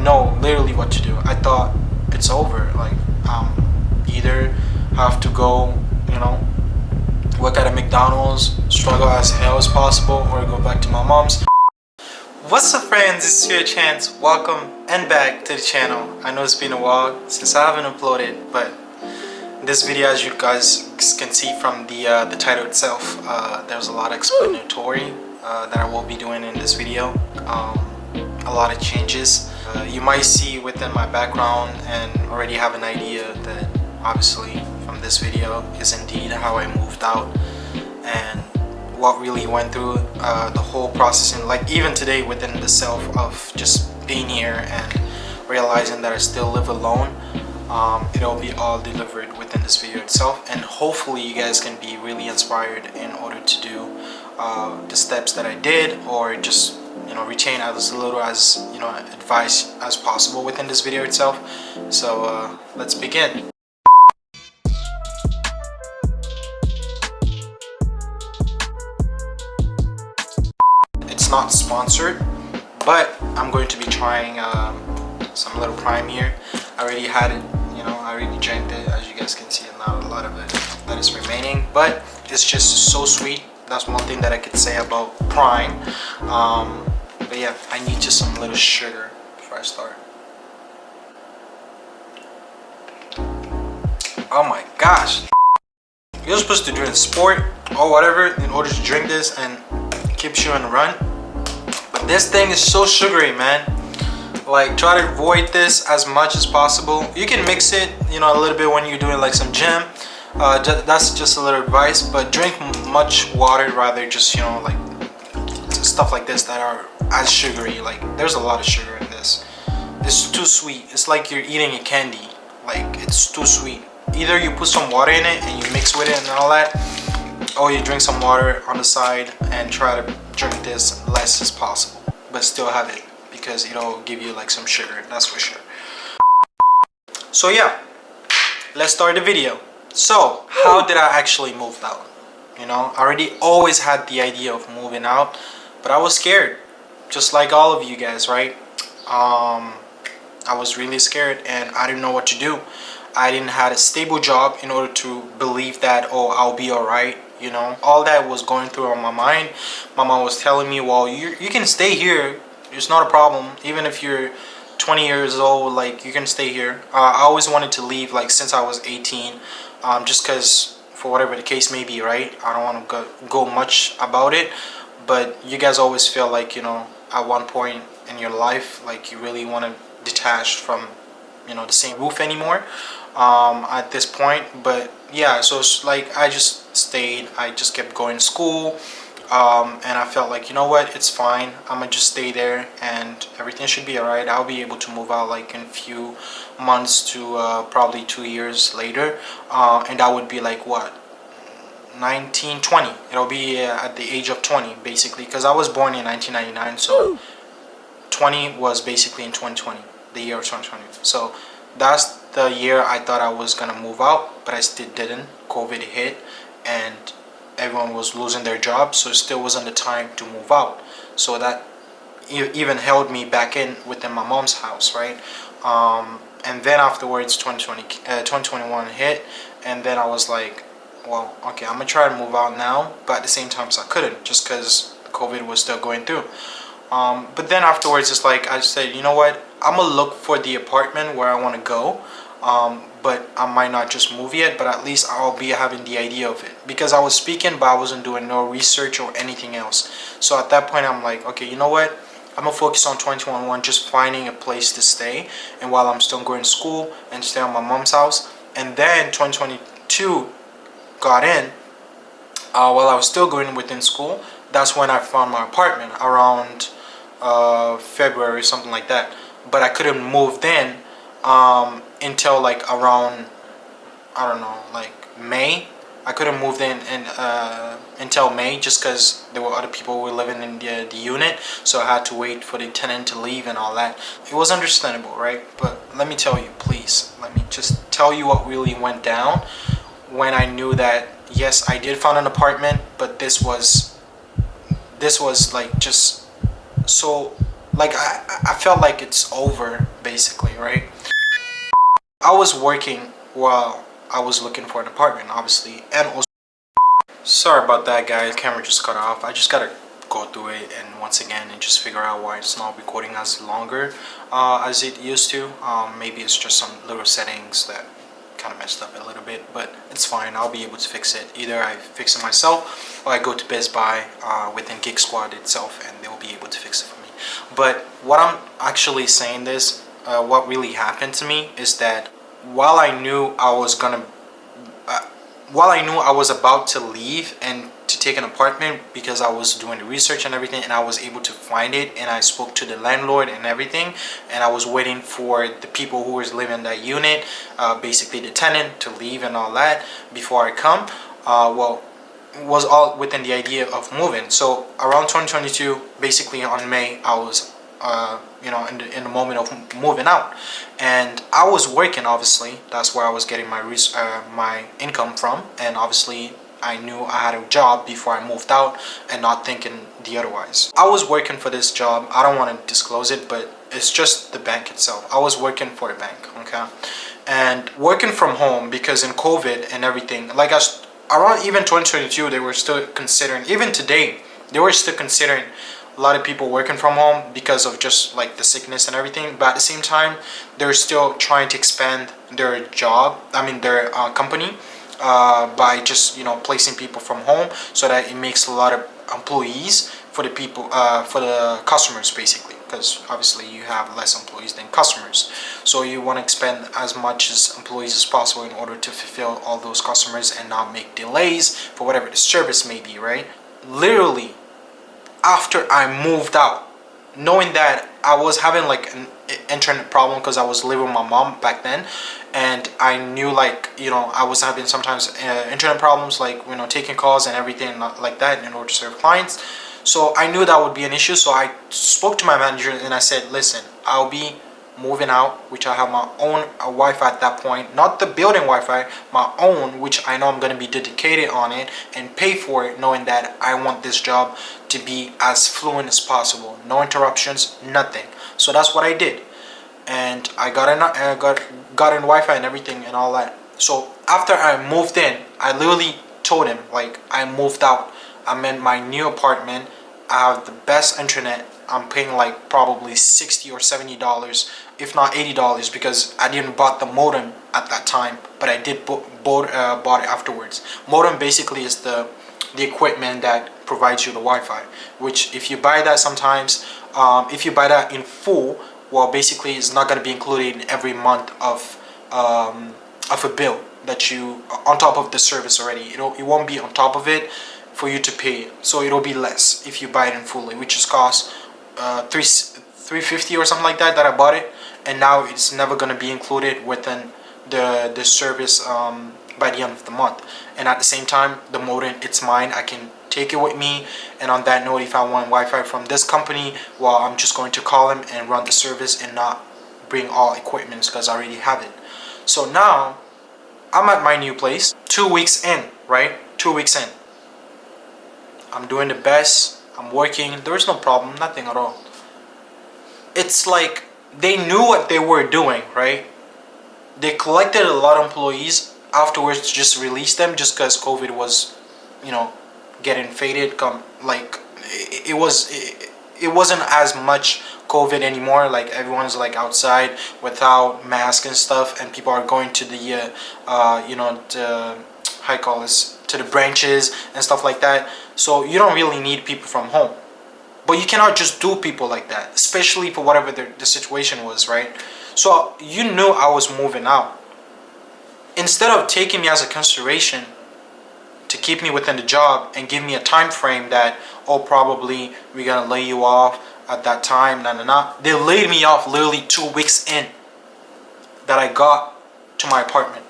know literally what to do. I thought it's over. Like either have to go, you know, work at a McDonald's, struggle as hell as possible, or go back to my mom's. What's up, friends? It's Fearchance. Welcome and back to the channel. I know it's been a while since I haven't uploaded, but this video, as you guys can see from the title itself, there's a lot of explanatory that I will be doing in this video. A lot of changes you might see within my background and already have an idea that obviously from this video is indeed how I moved out and what really went through the whole process, and like even today within the self of just being here and realizing that I still live alone. It'll be all delivered within this video itself, and hopefully you guys can be really inspired in order to do the steps that I did, or just, you know, retain as little as, you know, advice as possible within this video itself. So let's begin. It's not sponsored, but I'm going to be trying some little prime here. I already had it, you know, I already drank it, as you guys can see, and not a lot of it that is remaining, but it's just so sweet. That's one thing that I could say about prime. But yeah, I need just some little sugar before I start. Oh my gosh, you're supposed to drink sport or whatever in order to drink this and it keeps you on the run, but this thing is so sugary, man. Like, try to avoid this as much as possible. You can mix it, you know, a little bit when you're doing like some gym. That's just a little advice, but drink much water rather just, you know, like stuff like this that are as sugary. Like, there's a lot of sugar in this. It's too sweet. It's like you're eating a candy. Like, it's too sweet. Either you put some water in it and you mix with it and all that, or you drink some water on the side and try to drink this less as possible, but still have it, because it'll give you like some sugar, that's for sure. So yeah, let's start the video. So how did I actually move out? You know, I already always had the idea of moving out, but I was scared, just like all of you guys, right? I was really scared and I didn't know what to do. I didn't have a stable job in order to believe that, oh, I'll be all right. You know, all that was going through on my mind. My mom was telling me, well, you can stay here. It's not a problem. Even if you're 20 years old, like, you can stay here. I always wanted to leave, like, since I was 18, just because for whatever the case may be, right? I don't want to go much about it, but you guys always feel like, you know, at one point in your life, like, you really want to detach from, you know, the same roof anymore at this point. But yeah, so it's like I just stayed. I just kept going to school. And I felt like, you know what, it's fine, I'm gonna just stay there and everything should be alright. I'll be able to move out like in a few months to probably 2 years later, and that would be like what, 19, 20. It'll be at the age of 20 basically, because I was born in 1999, so 20 was basically in 2020, the year of 2020. So that's the year I thought I was gonna move out, but I still didn't. COVID hit and everyone was losing their jobs, so it still wasn't the time to move out. So that even held me back in within my mom's house, right? And then afterwards 2021 hit, and then I was like, well, okay, I'm gonna try to move out now, but at the same time, so I couldn't, just because COVID was still going through. But then afterwards, it's like I said, you know what, I'm gonna look for the apartment where I want to go. But I might not just move yet, but at least I'll be having the idea of it, because I was speaking but I wasn't doing no research or anything else. So at that point I'm like, okay, you know what, I'm gonna focus on 2021, just finding a place to stay, and while I'm still going to school and stay at my mom's house. And then 2022 got in, while I was still going within school. That's when I found my apartment around February, something like that, but I couldn't move then until like around, I don't know, like May. I couldn't move in until May, just because there were other people who were living in the unit, so I had to wait for the tenant to leave and all that. It was understandable, right? But let me tell you, please, let me just tell you what really went down when I knew that, yes, I did find an apartment, but this was like just so like I felt like it's over basically, right? I was working while I was looking for an apartment, obviously, and also sorry about that, guys. Camera just cut off. I just gotta go through it and once again and just figure out why it's not recording as longer as it used to. Maybe it's just some little settings that kind of messed up a little bit, but it's fine. I'll be able to fix it. Either I fix it myself or I go to Best Buy within Geek Squad itself and they'll be able to fix it for me. But what I'm actually saying this, what really happened to me is that while I knew I was about to leave and to take an apartment because I was doing the research and everything, and I was able to find it, and I spoke to the landlord and everything, and I was waiting for the people who was living in that unit, basically the tenant, to leave and all that before I come. Well, it was all within the idea of moving. So around 2022, basically on May, I was you know, in the moment of moving out, and I was working. Obviously, that's where I was getting my income from, and obviously I knew I had a job before I moved out, and not thinking the otherwise. I was working for this job. I don't want to disclose it, but it's just the bank itself. I was working for a bank, okay, and working from home because in COVID and everything, like around even 2022, they were still considering, even today, they were still considering a lot of people working from home because of just like the sickness and everything, but at the same time they're still trying to expand their their company by just, you know, placing people from home so that it makes a lot of employees for the people for the customers basically, because obviously you have less employees than customers, so you want to expand as much as employees as possible in order to fulfill all those customers and not make delays for whatever the service may be, right? Literally after I moved out, knowing that I was having like an internet problem because I was living with my mom back then, and I knew, like, you know, I was having sometimes internet problems, like, you know, taking calls and everything like that in order to serve clients. So I knew that would be an issue, so I spoke to my manager and I said, listen, I'll be moving out, which I have my own Wi-Fi at that point, not the building Wi-Fi, my own, which I know I'm going to be dedicated on it and pay for it, knowing that I want this job to be as fluent as possible, no interruptions, nothing. So that's what I did, and I got in Wi-Fi and everything and all that. So after I moved in, I literally told him, like, I moved out, I'm in my new apartment, I have the best internet, I'm paying like probably $60 or $70, if not $80, because I didn't bought the modem at that time, but I did bought it afterwards. Modem basically is the equipment that provides you the Wi-Fi, which if you buy that sometimes, if you buy that in full, well, basically it's not going to be included in every month of a bill that you, on top of the service already. It won't be on top of it for you to pay, so it'll be less if you buy it in fully, which is cost $350 or something like that I bought it, and now it's never going to be included within the service by the end of the month. And at the same time, the modem, it's mine, I can take it with me. And on that note, if I want Wi-Fi from this company, well, I'm just going to call them and run the service and not bring all equipment because I already have it. So now I'm at my new place, 2 weeks in, right? 2 weeks in, I'm doing the best, I'm working, there's no problem, nothing at all. It's like they knew what they were doing, right? They collected a lot of employees afterwards to just release them just because COVID was, you know, getting faded. Like it wasn't as much COVID anymore. Like everyone's like outside without masks and stuff, and people are going to the you know, the, how you call this, to the branches and stuff like that. So you don't really need people from home. But you cannot just do people like that, especially for whatever the situation was, right? So you knew I was moving out. Instead of taking me as a consideration to keep me within the job and give me a time frame that, oh, probably we're gonna lay you off at that time, they laid me off literally 2 weeks in that I got to my apartment,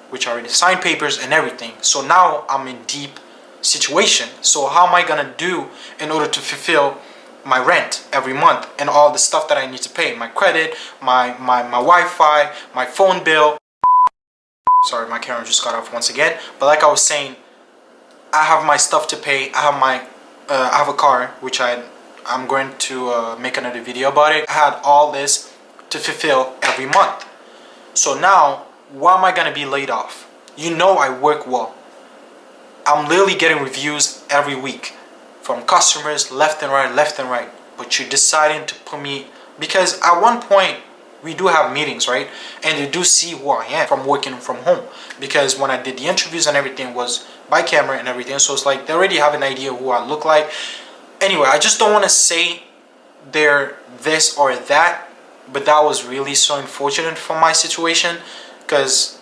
which I already signed papers and everything. So now I'm in deep situation. So how am I gonna do in order to fulfill my rent every month and all the stuff that I need to pay, my credit, my Wi-Fi, my phone bill? Sorry, my camera just got off once again. But like I was saying, I have my stuff to pay. I have my I have a car which I I'm going to make another video about it. I had all this to fulfill every month. So now, why am I gonna be laid off? You know I work well. I'm literally getting reviews every week from customers left and right, left and right. But you're deciding to put me, because at one point we do have meetings, right? And they do see who I am from working from home. Because when I did the interviews and everything was by camera and everything, so it's like they already have an idea who I look like. Anyway, I just don't want to say they're this or that, but that was really so unfortunate for my situation, because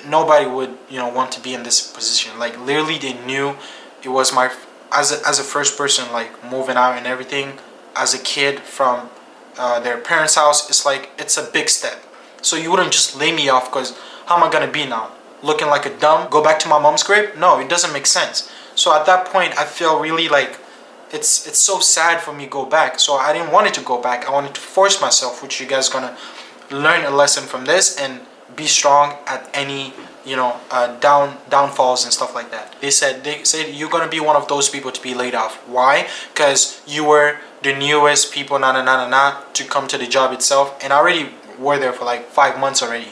nobody would, want to be in this position. Like literally they knew it was my, as a first person, like moving out and everything as a kid from their parents' house. It's like, it's a big step. So you wouldn't just lay me off, because how am I gonna be now? Looking like a dumb, go back to my mom's crib? No, it doesn't make sense. So at that point I feel really like it's so sad for me to go back. So I didn't want it to go back. I wanted to force myself, which you guys gonna learn a lesson from this and be strong at any downfalls and stuff like that. They said you're gonna be one of those people to be laid off. Why? Because you were the newest people to come to the job itself, and I already were there for like 5 months already.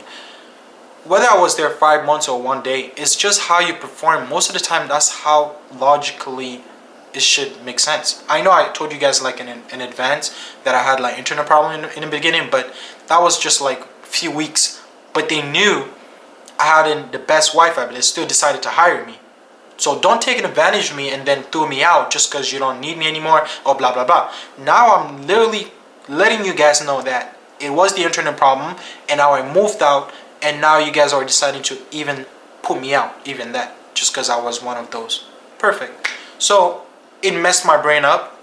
Whether I was there 5 months or one day, it's just how you perform. Most of the time, that's how logically it should make sense. I know I told you guys like in advance that I had like internet problem in the beginning, but that was just like a few weeks. But they knew I had the best Wi-Fi, but they still decided to hire me. So don't take advantage of me and then throw me out just because you don't need me anymore or blah blah blah. Now I'm literally letting you guys know that it was the internet problem, and now I moved out, and now you guys are deciding to even put me out, even that, just because I was one of those. Perfect. So it messed my brain up.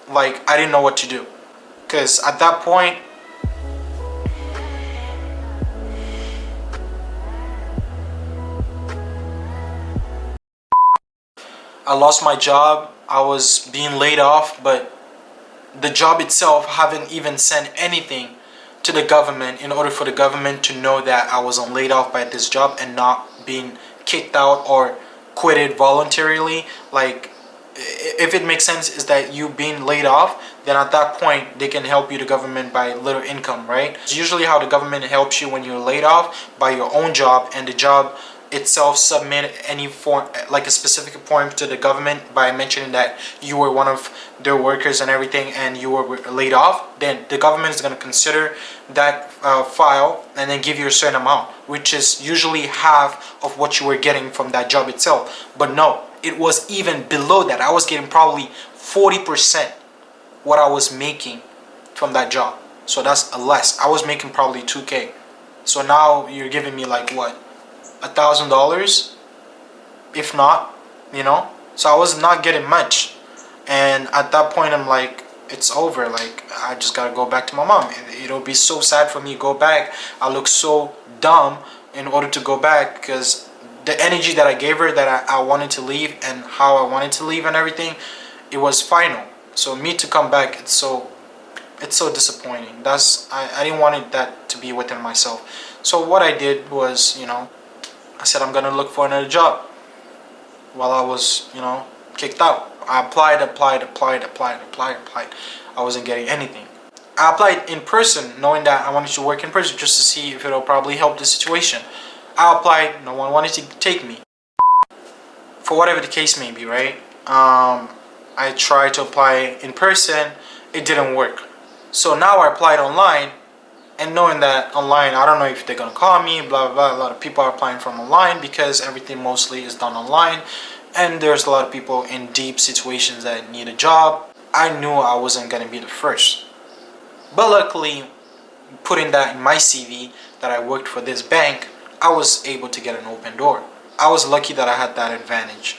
Like I didn't know what to do, because at that point I lost my job. I was being laid off, but the job itself haven't even sent anything to the government in order for the government to know that I wasn't laid off by this job and not being kicked out or quitted voluntarily. Like, if it makes sense, is that you being laid off, then at that point they can help you, the government, by little income, right? It's usually how the government helps you when you're laid off, by your own job, and the job itself submit any form, like a specific form to the government by mentioning that you were one of their workers and everything and you were laid off. Then the government is going to consider that file and then give you a certain amount, which is usually half of what you were getting from that job itself. But no, it was even below that. I was getting probably 40% what I was making from that job. So that's less. I was making probably 2K. So now you're giving me like what, $1,000, if not, so I was not getting much. And at that point I'm like, it's over. Like, I just gotta go back to my mom. It'll be so sad for me to go back. I look so dumb in order to go back, because the energy that I gave her, that I wanted to leave and how I wanted to leave and everything, it was final. So me to come back, it's so disappointing. I didn't want that to be within myself. So what I did was, I said I'm gonna look for another job while I was, kicked out. I applied. I wasn't getting anything. I applied in person, knowing that I wanted to work in person just to see if it'll probably help the situation. I applied. No one wanted to take me. For whatever the case may be, right? I tried to apply in person. It didn't work. So now I applied online. And knowing that online, I don't know if they're gonna call me, blah, blah, blah. A lot of people are applying from online because everything mostly is done online. And there's a lot of people in deep situations that need a job. I knew I wasn't gonna be the first. But luckily, putting that in my CV, that I worked for this bank, I was able to get an open door. I was lucky that I had that advantage.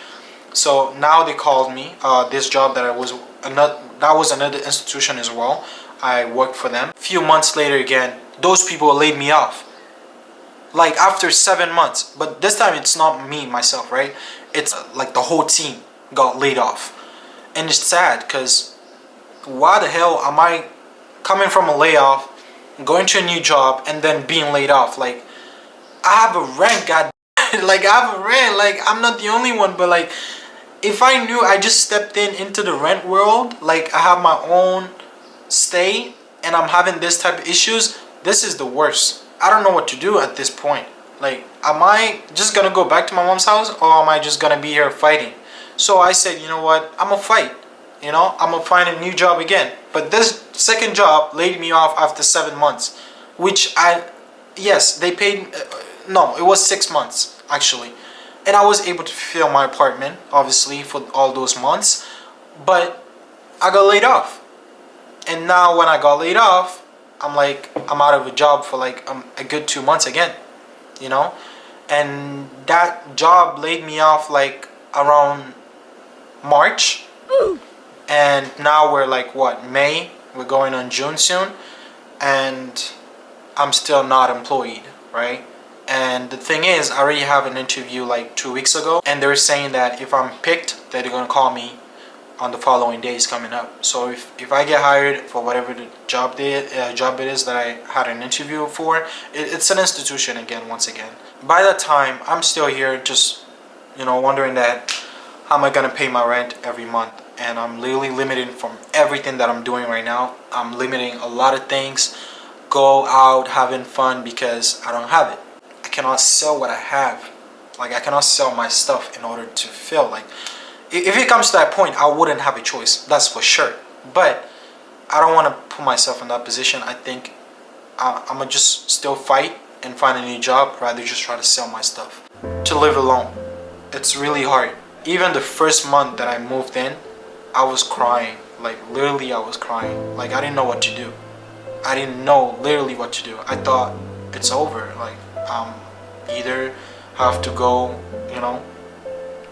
So now they called me, this job that was another institution as well. I worked for them. A few months later again, those people laid me off. Like after 7 months. But this time it's not me, myself, right? It's like the whole team got laid off. And it's sad, because why the hell am I coming from a layoff, going to a new job, and then being laid off? Like, I have a rent, god. Like, I have a rent. Like, I'm not the only one, but like, if I knew I just stepped into the rent world, like I have my own stay and I'm having this type of issues, this is the worst. I don't know what to do at this point. Like, am I just gonna go back to my mom's house, or am I just gonna be here fighting? So I said, you know what, I'm gonna fight. You know, I'm gonna find a new job again. But this second job laid me off after 7 months, which yes, they paid, no, it was 6 months actually. And I was able to fill my apartment, obviously, for all those months. But I got laid off. And now when I got laid off, I'm like, I'm out of a job for like a good 2 months again, you know? And that job laid me off like around March. And now we're like, what, May? We're going on June soon. And I'm still not employed, right? And the thing is, I already have an interview like 2 weeks ago, and they're saying that if I'm picked, that they're gonna call me on the following days coming up. So if I get hired for whatever the job it is that I had an interview for, it's an institution again, once again. By that time, I'm still here, just, you know, wondering that how am I gonna pay my rent every month? And I'm literally limited from everything that I'm doing right now. I'm limiting a lot of things, go out having fun, because I don't have it. I cannot sell what I have. Like, I cannot sell my stuff in order to fill. Like, if it comes to that point, I wouldn't have a choice, that's for sure. But I don't want to put myself in that position. I think I'm gonna just still fight and find a new job, rather just try to sell my stuff. To live alone, it's really hard. Even the first month that I moved in, I was crying. Like, literally I was crying. Like, I didn't know what to do. I didn't know literally what to do. I thought it's over. Like, either have to go, you know,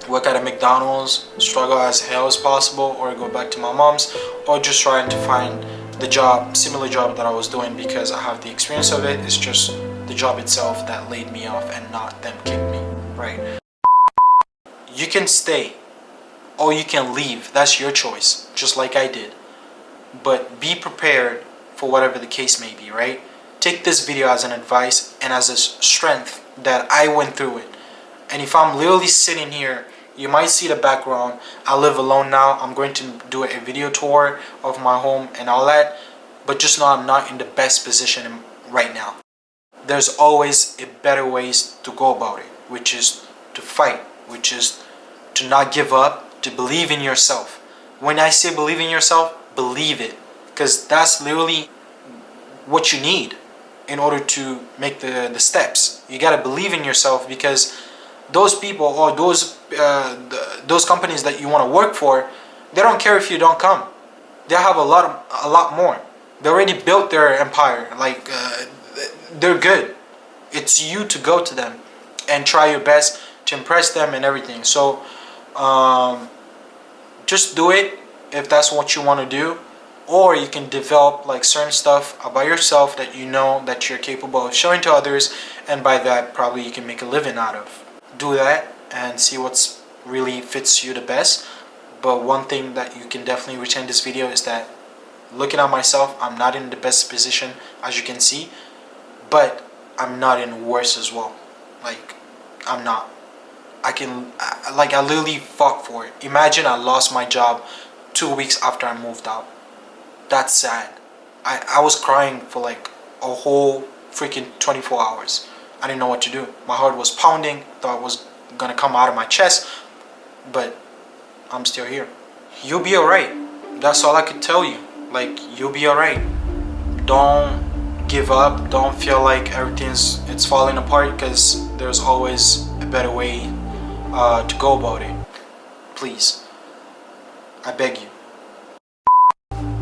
work at a McDonald's, struggle as hell as possible, or go back to my mom's, or just trying to find the job, similar job that I was doing, because I have the experience of it. It's just the job itself that laid me off and not them kicked me, right? You can stay or you can leave. That's your choice, just like I did. But be prepared for whatever the case may be, right? Take this video as an advice and as a strength that I went through it. And if I'm literally sitting here, you might see the background. I live alone now. I'm going to do a video tour of my home and all that. But just know I'm not in the best position right now. There's always a better ways to go about it, which is to fight, which is to not give up, to believe in yourself. When I say believe in yourself, believe it. Because that's literally what you need in order to make the steps. You gotta believe in yourself, because those people or those companies that you want to work for, they don't care if you don't come. They have a lot more. They already built their empire. Like, they're good. It's you to go to them and try your best to impress them and everything. So just do it if that's what you want to do. Or you can develop like certain stuff about yourself that you know that you're capable of showing to others, and by that probably you can make a living out of. Do that and see what's really fits you the best. But one thing that you can definitely retain this video is that, looking at myself, I'm not in the best position, as you can see, but I'm not in worse as well. Like, I'm not. I literally fought for it. Imagine I lost my job 2 weeks after I moved out. That's sad. I was crying for like a whole freaking 24 hours. I didn't know what to do. My heart was pounding. Thought it was gonna come out of my chest, but I'm still here. You'll be alright. That's all I could tell you. Like, you'll be alright. Don't give up. Don't feel like it's falling apart, because there's always a better way to go about it. Please, I beg you.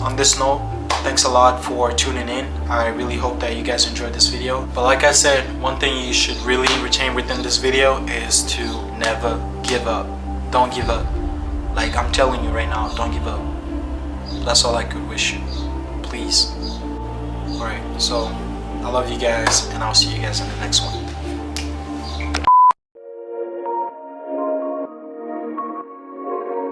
On this note, thanks a lot for tuning in. I really hope that you guys enjoyed this video. But like I said, one thing you should really retain within this video is to never give up. Don't give up. Like, I'm telling you right now, don't give up. That's all I could wish you. Please. Alright, so I love you guys, and I'll see you guys in the next one.